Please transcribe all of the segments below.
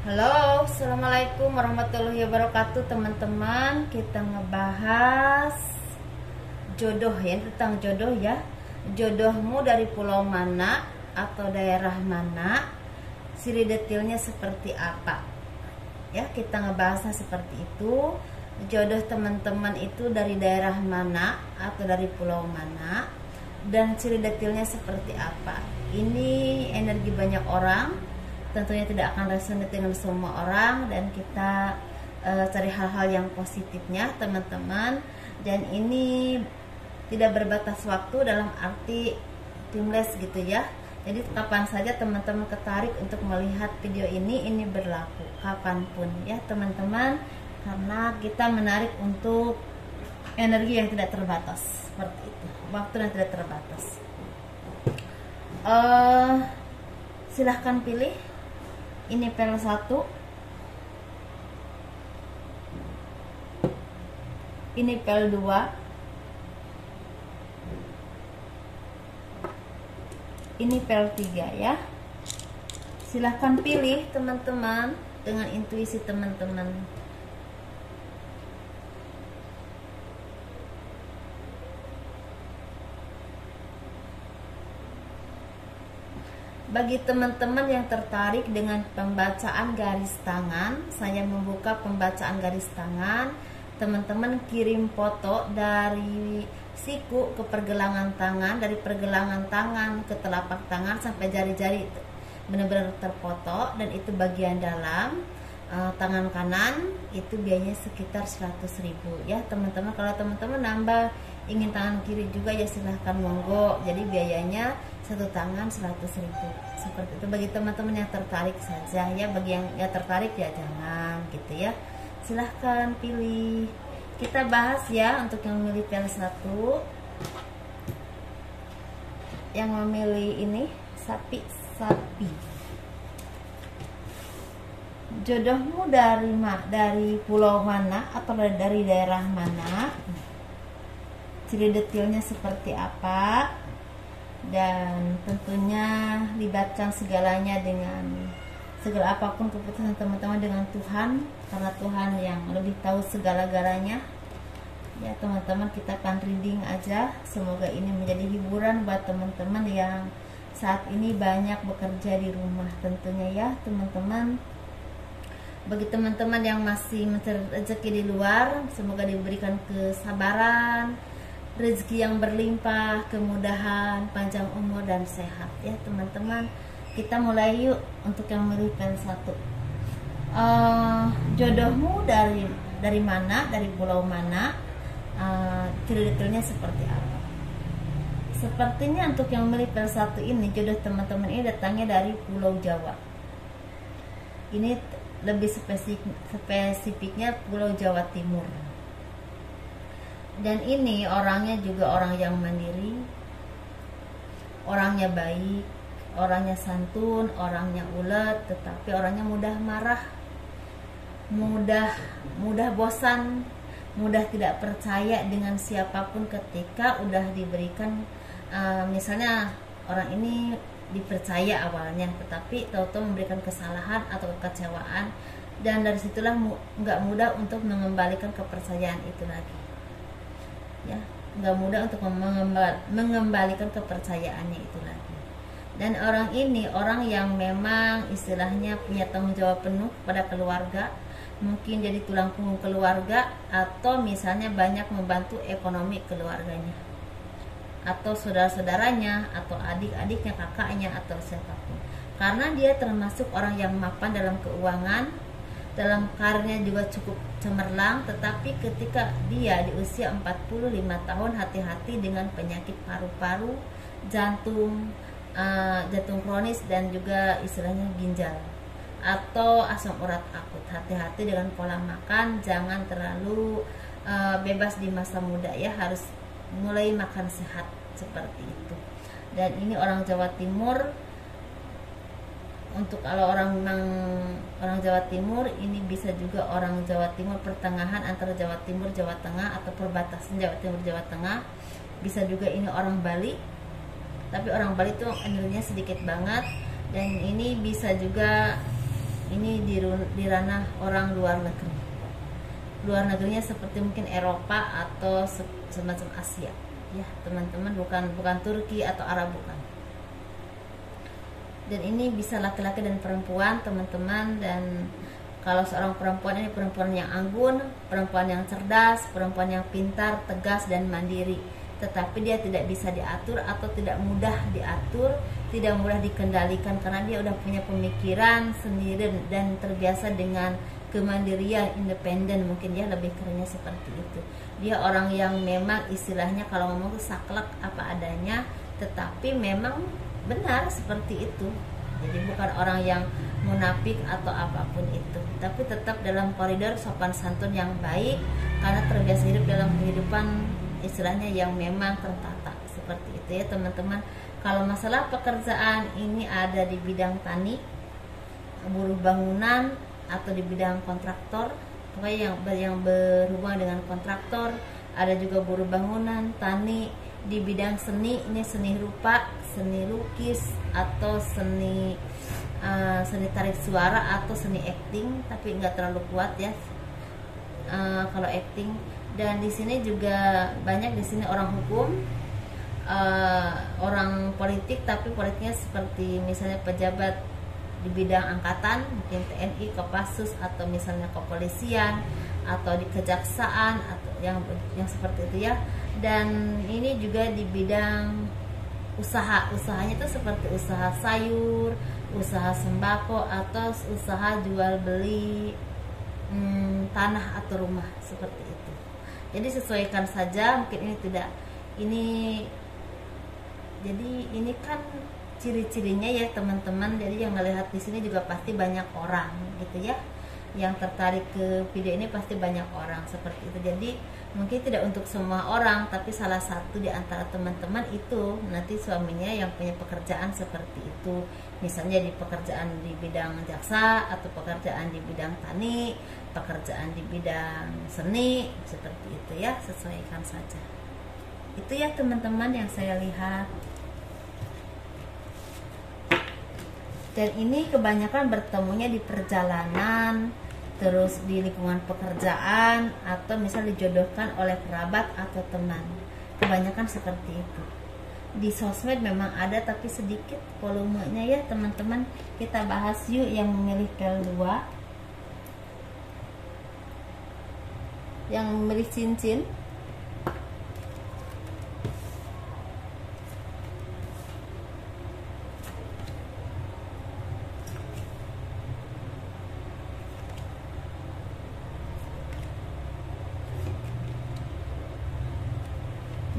Halo, assalamualaikum warahmatullahi wabarakatuh teman-teman. Kita ngebahas jodoh ya, tentang jodoh ya. Jodohmu dari pulau mana atau daerah mana, ciri detailnya seperti apa ya, kita ngebahasnya seperti itu. Jodoh teman-teman itu dari daerah mana atau dari pulau mana, dan ciri detailnya seperti apa. Ini energi banyak orang, tentunya tidak akan resonate dengan semua orang, dan kita cari hal-hal yang positifnya teman-teman. Dan ini tidak berbatas waktu dalam arti timeless gitu ya. Jadi kapan saja teman-teman tertarik untuk melihat video ini berlaku kapanpun ya teman-teman, karena kita menarik untuk energi yang tidak terbatas, seperti itu, waktu yang tidak terbatas. Silahkan pilih. Ini pel 1, ini pel 2, ini pel 3 ya. Silahkan pilih teman-teman dengan intuisi teman-teman. Bagi teman-teman yang tertarik dengan pembacaan garis tangan, saya membuka pembacaan garis tangan. Teman-teman kirim foto dari siku ke pergelangan tangan, dari pergelangan tangan ke telapak tangan sampai jari-jari benar-benar terfoto, dan itu bagian dalam. Tangan kanan itu biayanya sekitar 100.000 ya teman-teman. Kalau teman-teman nambah ingin tangan kiri juga ya silahkan monggo. Jadi biayanya satu tangan 100.000 seperti itu, bagi teman-teman yang tertarik saja ya. Bagi yang gak tertarik ya jangan gitu ya. Silahkan pilih. Kita bahas ya untuk yang memilih pel 1, yang memilih ini sapi. Jodohmu dari pulau mana atau dari daerah mana, ciri detailnya seperti apa, dan tentunya libatkan segalanya dengan segala apapun keputusan teman-teman dengan Tuhan, karena Tuhan yang lebih tahu segala-galanya ya teman-teman. Kita akan reading aja, semoga ini menjadi hiburan buat teman-teman yang saat ini banyak bekerja di rumah tentunya ya teman-teman. Bagi teman-teman yang masih mencari rezeki di luar, semoga diberikan kesabaran, rezeki yang berlimpah, kemudahan, panjang umur dan sehat ya teman-teman. Kita mulai yuk untuk yang memilih pel 1. Jodohmu dari mana, dari pulau mana, ciri detailnya seperti apa. Sepertinya untuk yang memilih pel 1 ini, jodoh teman-teman ini datangnya dari Pulau Jawa. Ini lebih spesifiknya Pulau Jawa Timur. Dan ini orangnya juga orang yang mandiri, orangnya baik, orangnya santun, orangnya ulet, tetapi orangnya mudah marah, mudah bosan, mudah tidak percaya dengan siapapun ketika udah diberikan. Misalnya orang ini dipercaya awalnya, tetapi tahu-tahu memberikan kesalahan atau kekecewaan, dan dari situlah nggak mudah untuk mengembalikan kepercayaan itu lagi ya, nggak mudah untuk mengembalikan kepercayaannya itu lagi. Dan orang ini orang yang memang istilahnya punya tanggung jawab penuh pada keluarga, mungkin jadi tulang punggung keluarga, atau misalnya banyak membantu ekonomi keluarganya, atau saudara-saudaranya, atau adik-adiknya, kakaknya, atau siapapun. Karena dia termasuk orang yang mapan dalam keuangan, dalam karirnya juga cukup cemerlang, tetapi ketika dia di usia 45 tahun, hati-hati dengan penyakit paru-paru, jantung kronis, dan juga istilahnya ginjal atau asam urat akut. Hati-hati dengan pola makan, jangan terlalu bebas di masa muda ya, harus mulai makan sehat seperti itu. Dan ini orang Jawa Timur. Untuk kalau orang Jawa Timur ini bisa juga orang Jawa Timur pertengahan antara Jawa Timur Jawa Tengah, atau perbatasan Jawa Timur Jawa Tengah. Bisa juga ini orang Bali, tapi orang Bali tuh energinya sedikit banget. Dan ini bisa juga ini di di ranah orang luar negeri. Luar negerinya seperti mungkin Eropa atau semacam Asia, ya teman-teman, bukan Turki atau Arab, bukan. Dan ini bisa laki-laki dan perempuan, teman-teman. Dan kalau seorang perempuan ini perempuan yang anggun, perempuan yang cerdas, perempuan yang pintar, tegas dan mandiri. Tetapi dia tidak bisa diatur atau tidak mudah diatur, tidak mudah dikendalikan, karena dia udah punya pemikiran sendiri dan terbiasa dengan kemandirian, independen, mungkin dia lebih kerennya seperti itu. Dia orang yang memang istilahnya kalau ngomong itu saklek apa adanya, tetapi memang benar seperti itu. Jadi bukan orang yang munafik atau apapun itu, tapi tetap dalam koridor sopan santun yang baik, karena terbiasa hidup dalam kehidupan istilahnya yang memang tertata seperti itu, ya teman-teman. Kalau masalah pekerjaan ini ada di bidang tani, buruh bangunan, atau di bidang kontraktor, pokoknya yang berhubungan dengan kontraktor. Ada juga buruh bangunan, tani. Di bidang seni, ini seni rupa, seni lukis, atau seni tarik suara atau seni acting, tapi nggak terlalu kuat ya kalau acting. Dan di sini juga banyak di sini orang hukum, orang politik, tapi politiknya seperti misalnya pejabat di bidang angkatan, mungkin TNI, Kopassus, atau misalnya kepolisian, atau di kejaksaan, atau yang seperti itu ya. Dan ini juga di bidang usahanya itu seperti usaha sayur, usaha sembako, atau usaha jual beli tanah atau rumah seperti itu. Jadi sesuaikan saja, mungkin ini tidak jadi ini kan ciri-cirinya ya teman-teman. Jadi yang melihat di sini juga pasti banyak orang gitu ya, yang tertarik ke video ini pasti banyak orang seperti itu. Jadi mungkin tidak untuk semua orang, tapi salah satu di antara teman-teman itu nanti suaminya yang punya pekerjaan seperti itu, misalnya di pekerjaan di bidang jaksa, atau pekerjaan di bidang tani, pekerjaan di bidang seni, seperti itu ya. Sesuaikan saja. Itu ya teman-teman yang saya lihat. Dan ini kebanyakan bertemunya di perjalanan, terus di lingkungan pekerjaan, atau misal dijodohkan oleh kerabat atau teman. Kebanyakan seperti itu. Di sosmed memang ada, tapi sedikit volumenya ya teman-teman. Kita bahas yuk yang memilih PL2, yang memilih cincin.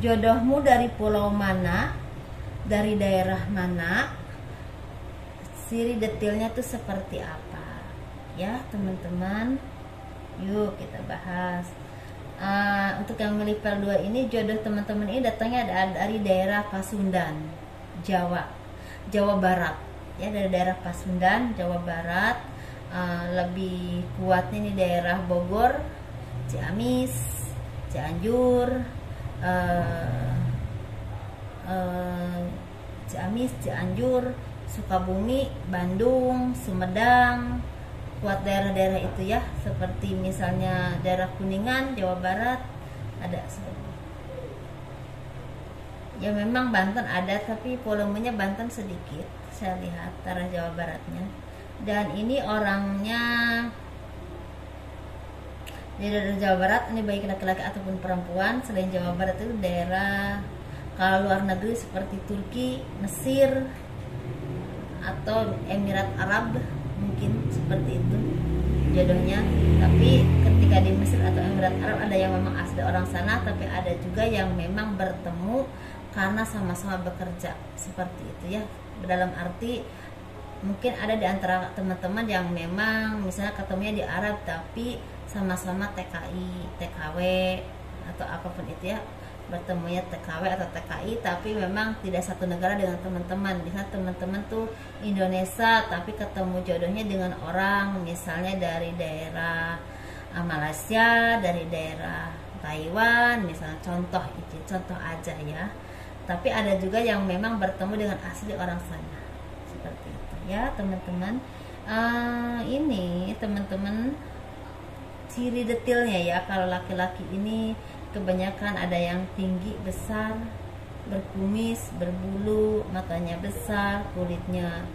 Jodohmu dari pulau mana, dari daerah mana, ciri detailnya tuh seperti apa ya teman-teman. Yuk kita bahas. Untuk yang memilih PL2 ini, jodoh teman-teman ini datangnya dari daerah Pasundan, Jawa Barat ya, dari daerah Pasundan, Jawa Barat. Lebih kuatnya nih daerah Bogor, Ciamis, Cianjur, Ciamis, Cianjur, Sukabumi, Bandung, Sumedang, kuat daerah-daerah itu ya. Seperti misalnya daerah Kuningan, Jawa Barat ada. Ya memang Banten ada, tapi volumenya Banten sedikit saya lihat daerah Jawa Baratnya. Dan ini orangnya di daerah Jawa Barat, ini baik laki-laki ataupun perempuan. Selain Jawa Barat itu daerah, kalau luar negeri seperti Turki, Mesir, atau Emirat Arab, mungkin seperti itu jodohnya. Tapi ketika di Mesir atau Emirat Arab ada yang memang asli orang sana, tapi ada juga yang memang bertemu karena sama-sama bekerja seperti itu ya. Dalam arti mungkin ada di antara teman-teman yang memang misalnya ketemunya di Arab, tapi sama-sama TKI, TKW, atau apapun itu ya, bertemunya TKW atau TKI, tapi memang tidak satu negara dengan teman-teman. Bisa teman-teman tuh Indonesia, tapi ketemu jodohnya dengan orang misalnya dari daerah Malaysia, dari daerah Taiwan, misalnya, contoh aja ya. Tapi ada juga yang memang bertemu dengan asli orang sana seperti itu ya teman-teman. Ini teman-teman ciri detailnya ya. Kalau laki-laki ini kebanyakan ada yang tinggi, besar, berkumis, berbulu, matanya besar, kulitnya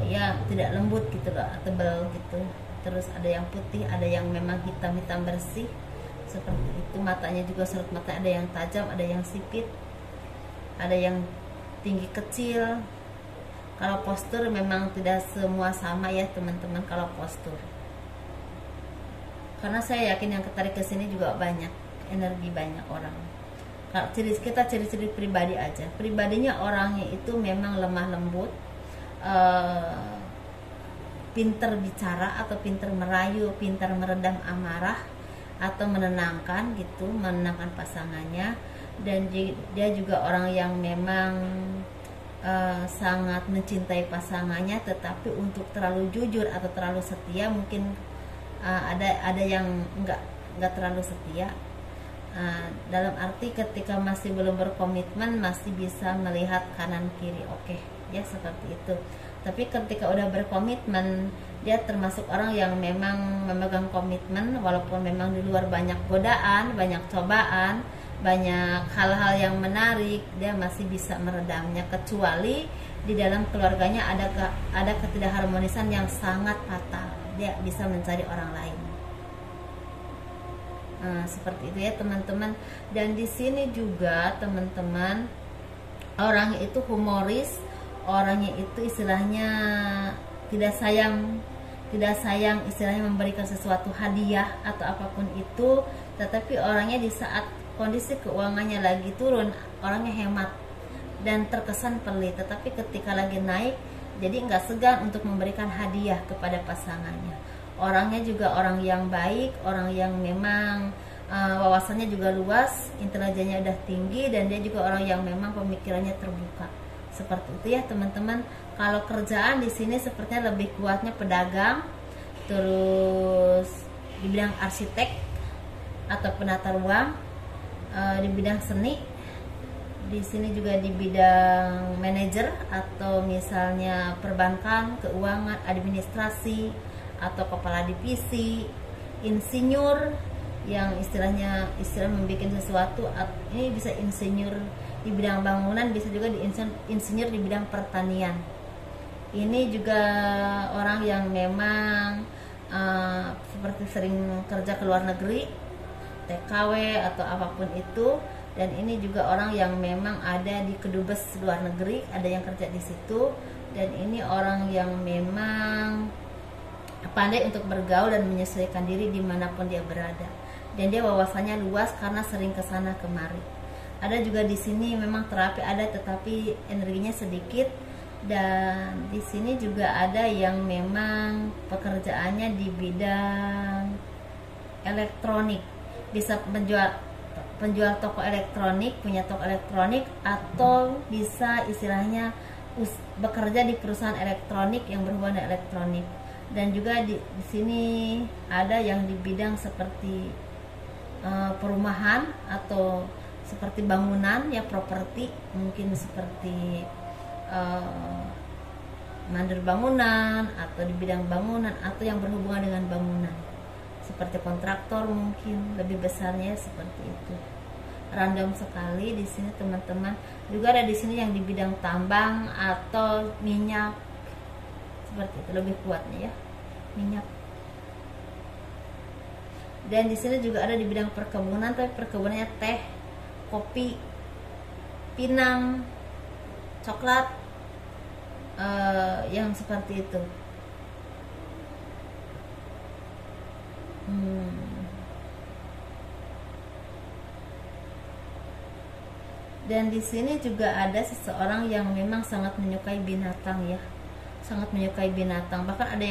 ya tidak lembut gitu loh, tebal gitu. Terus ada yang putih, ada yang memang hitam-hitam bersih seperti itu. Matanya juga sorot mata, ada yang tajam, ada yang sipit, ada yang tinggi kecil. Kalau postur memang tidak semua sama ya teman-teman, kalau postur. Karena saya yakin yang ketarik ke sini juga banyak, energi banyak orang. Kalau ciri-ciri pribadi aja. Pribadinya orangnya itu memang lemah lembut, pinter bicara atau pinter merayu, pinter meredam amarah atau menenangkan gitu, menenangkan pasangannya. Dan dia juga orang yang memang sangat mencintai pasangannya, tetapi untuk terlalu jujur atau terlalu setia mungkin ada yang nggak terlalu setia. Dalam arti ketika masih belum berkomitmen masih bisa melihat kanan kiri, oke ya seperti itu. Tapi ketika udah berkomitmen, dia termasuk orang yang memang memegang komitmen, walaupun memang di luar banyak godaan, banyak cobaan, banyak hal-hal yang menarik, dia masih bisa meredamnya. Kecuali di dalam keluarganya ada ketidakharmonisan yang sangat fatal, dia bisa mencari orang lain. Seperti itu ya teman-teman. Dan di sini juga teman-teman, orangnya itu humoris, orangnya itu istilahnya tidak sayang istilahnya memberikan sesuatu hadiah atau apapun itu. Tetapi orangnya di saat kondisi keuangannya lagi turun, orangnya hemat dan terkesan pelit. Tetapi ketika lagi naik, jadi nggak segan untuk memberikan hadiah kepada pasangannya. Orangnya juga orang yang baik, orang yang memang wawasannya juga luas, intelijennya udah tinggi, dan dia juga orang yang memang pemikirannya terbuka. Seperti itu ya teman-teman. Kalau kerjaan di sini sepertinya lebih kuatnya pedagang, terus di bidang arsitek atau penata ruang, di bidang seni, di sini juga di bidang manajer atau misalnya perbankan, keuangan, administrasi atau kepala divisi, insinyur yang istilah membuat sesuatu. Ini bisa insinyur di bidang bangunan, bisa juga di insinyur di bidang pertanian. Ini juga orang yang memang seperti sering kerja ke luar negeri, TKW atau apapun itu. Dan ini juga orang yang memang ada di kedubes luar negeri, ada yang kerja di situ. Dan ini orang yang memang pandai untuk bergaul dan menyesuaikan diri dimanapun dia berada. Dan dia wawasannya luas karena sering kesana kemari. Ada juga di sini memang terapi ada, tetapi energinya sedikit. Dan di sini juga ada yang memang pekerjaannya di bidang elektronik, bisa penjual toko elektronik, punya toko elektronik, atau bisa istilahnya bekerja di perusahaan elektronik yang berhubungan dengan elektronik. Dan juga di sini ada yang di bidang seperti perumahan atau seperti bangunan ya, properti, mungkin seperti mandor bangunan atau di bidang bangunan atau yang berhubungan dengan bangunan, seperti kontraktor mungkin lebih besarnya seperti itu. Random sekali di sini teman-teman. Juga ada di sini yang di bidang tambang atau minyak, seperti itu lebih kuatnya ya, minyak. Dan di sini juga ada di bidang perkebunan, tapi perkebunannya teh, kopi, pinang, coklat, yang seperti itu. Dan di sini juga ada seseorang yang memang sangat menyukai binatang ya, sangat menyukai binatang. Bahkan ada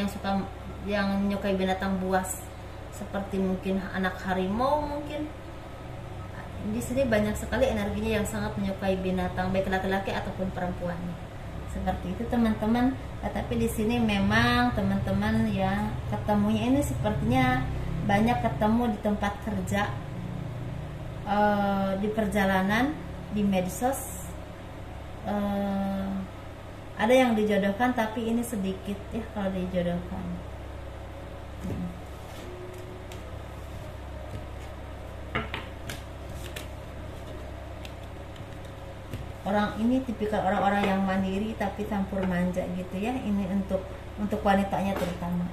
yang menyukai binatang buas, seperti mungkin anak harimau mungkin. Di sini banyak sekali energinya yang sangat menyukai binatang, baik laki-laki ataupun perempuan. Seperti itu teman-teman. Tapi di sini memang teman-teman ya, ketemunya ini sepertinya banyak ketemu di tempat kerja, di perjalanan, di medsos. Ada yang dijodohkan, tapi ini sedikit ya kalau dijodohkan. orang ini tipikal orang-orang yang mandiri tapi campur manja gitu ya. Ini untuk wanitanya terutama.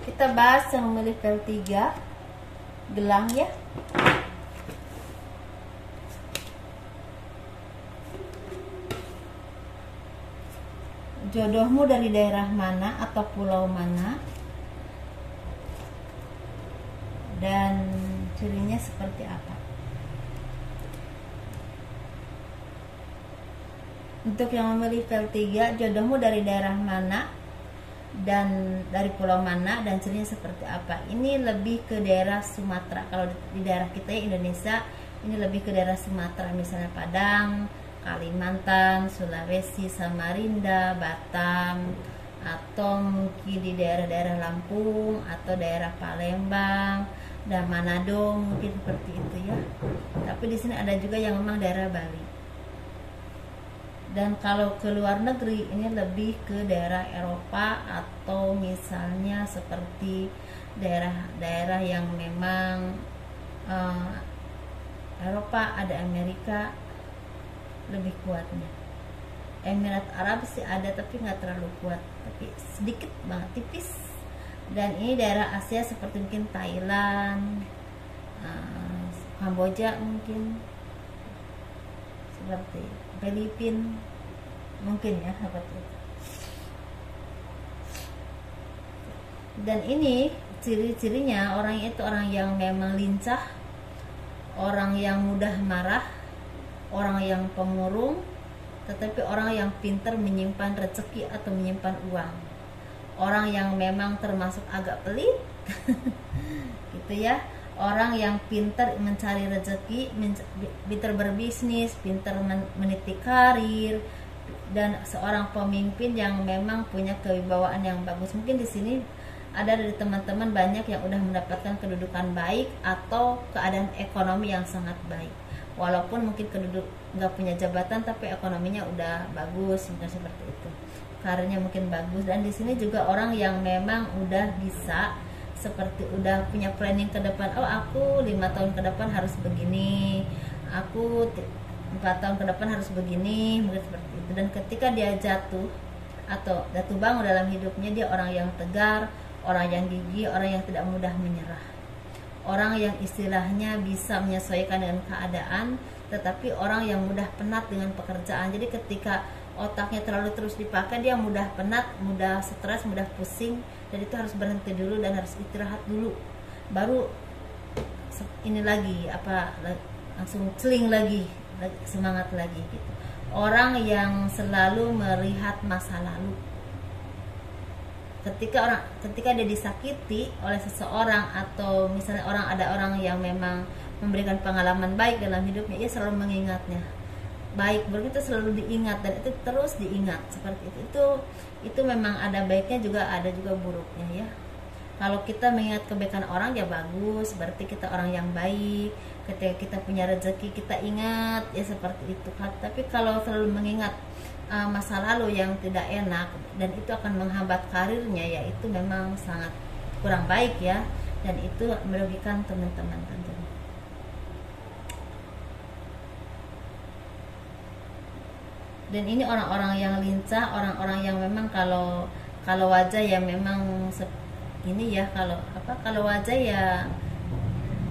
Kita bahas yang memilih pel 3 gelang ya. Jodohmu dari daerah mana atau pulau mana, dan cirinya seperti apa. Untuk yang memilih pel 3, jodohmu dari daerah mana dan dari pulau mana dan cirinya seperti apa. Ini lebih ke daerah Sumatera. Kalau di daerah kita ya Indonesia, ini lebih ke daerah Sumatera, misalnya Padang, Kalimantan, Sulawesi, Samarinda, Batam, atau mungkin di daerah-daerah Lampung atau daerah Palembang dan Manado, mungkin seperti itu ya. Tapi di sini ada juga yang memang daerah Bali. Dan kalau ke luar negeri ini lebih ke daerah Eropa atau misalnya seperti daerah-daerah yang memang Eropa, ada Amerika lebih kuatnya. Emirat Arab sih ada tapi nggak terlalu kuat, tapi sedikit banget, tipis. Dan ini daerah Asia seperti mungkin Thailand, Kamboja mungkin, seperti Filipina mungkin ya, seperti itu. Dan ini ciri-cirinya orang itu orang yang memang lincah, orang yang mudah marah, orang yang pemurung, tetapi orang yang pintar menyimpan rezeki atau menyimpan uang. Orang yang memang termasuk agak pelit gitu ya. Orang yang pintar mencari rezeki, pintar berbisnis, pintar meniti karir, dan seorang pemimpin yang memang punya kewibawaan yang bagus. Mungkin di sini ada dari teman-teman banyak yang udah mendapatkan kedudukan baik atau keadaan ekonomi yang sangat baik. Walaupun mungkin nggak punya jabatan tapi ekonominya udah bagus, mungkin seperti itu. Karirnya mungkin bagus. Dan di sini juga orang yang memang udah bisa, seperti udah punya planning ke depan. Oh, aku 5 tahun ke depan harus begini, aku 4 tahun ke depan harus begini, mungkin seperti itu. Dan ketika dia jatuh atau jatuh bangun dalam hidupnya, dia orang yang tegar, orang yang gigih, orang yang tidak mudah menyerah, orang yang istilahnya bisa menyesuaikan dengan keadaan, tetapi orang yang mudah penat dengan pekerjaan. Jadi ketika otaknya terlalu terus dipakai, dia mudah penat, mudah stres, mudah pusing, dan itu harus berhenti dulu dan harus istirahat dulu, baru ini lagi langsung celing lagi, semangat lagi gitu. Orang yang selalu melihat masa lalu, ketika dia disakiti oleh seseorang, atau misalnya ada orang yang memang memberikan pengalaman baik dalam hidupnya, ia selalu mengingatnya. Baik buruk itu selalu diingat, dan itu terus diingat seperti itu. Itu memang ada baiknya juga, ada juga buruknya ya. Kalau kita mengingat kebaikan orang ya bagus, berarti kita orang yang baik. Ketika kita punya rezeki kita ingat ya, seperti itu. Tapi kalau selalu mengingat masa lalu yang tidak enak, dan itu akan menghambat karirnya, ya itu memang sangat kurang baik ya, dan itu merugikan teman-teman tentunya. Dan ini orang-orang yang lincah, orang-orang yang memang kalau wajah ya memang ini ya, kalau wajah ya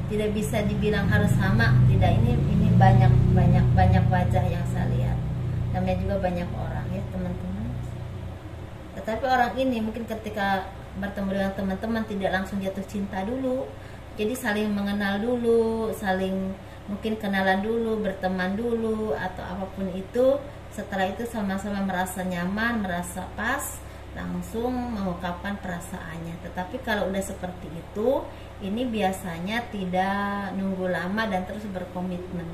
tidak bisa dibilang harus sama, tidak. Ini banyak wajah yang saya lihat, namanya juga banyak orang ya teman-teman. Tetapi orang ini mungkin ketika bertemu dengan teman-teman tidak langsung jatuh cinta dulu, jadi saling mengenal dulu, saling mungkin kenalan dulu, berteman dulu atau apapun itu. Setelah itu sama-sama merasa nyaman, merasa pas, langsung mengungkapkan perasaannya. Tetapi kalau udah seperti itu, ini biasanya tidak nunggu lama dan terus berkomitmen.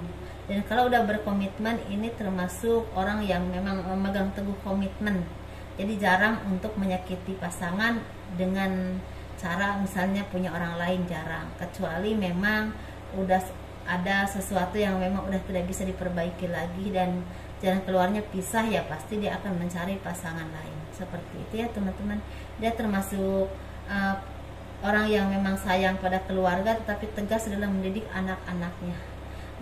Dan kalau udah berkomitmen, ini termasuk orang yang memang memegang teguh komitmen. Jadi jarang untuk menyakiti pasangan dengan cara misalnya punya orang lain, jarang. Kecuali memang udah ada sesuatu yang memang udah tidak bisa diperbaiki lagi dan jalan keluarnya pisah, ya pasti dia akan mencari pasangan lain. Seperti itu ya teman-teman. Dia termasuk orang yang memang sayang pada keluarga tetapi tegas dalam mendidik anak-anaknya,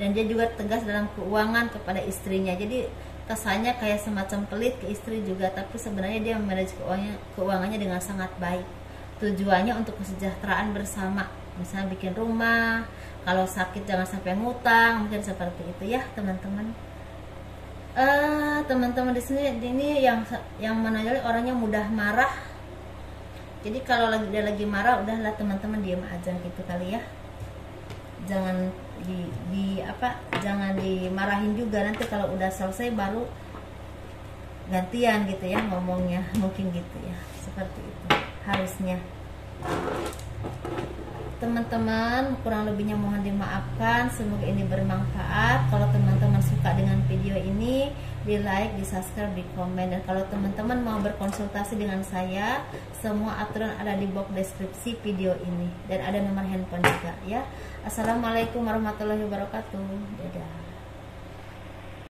dan dia juga tegas dalam keuangan kepada istrinya. Jadi kesannya kayak semacam pelit ke istri juga, tapi sebenarnya dia memanage keuangannya dengan sangat baik. Tujuannya untuk kesejahteraan bersama, misalnya bikin rumah, kalau sakit jangan sampai ngutang, mungkin seperti itu ya teman-teman. Teman-teman di sini ini yang menonjol orangnya mudah marah. Jadi kalau dia lagi marah, udahlah teman-teman diam aja gitu kali ya. Jangan jangan dimarahin juga, nanti kalau udah selesai baru gantian gitu ya ngomongnya, mungkin gitu ya, seperti itu harusnya. Teman-teman, kurang lebihnya mohon dimaafkan, semoga ini bermanfaat. Kalau teman-teman suka dengan video ini, di like, di subscribe, di komen. Dan kalau teman-teman mau berkonsultasi dengan saya, semua aturan ada di box deskripsi video ini, dan ada nomor handphone juga ya. Assalamualaikum warahmatullahi wabarakatuh. Dadah.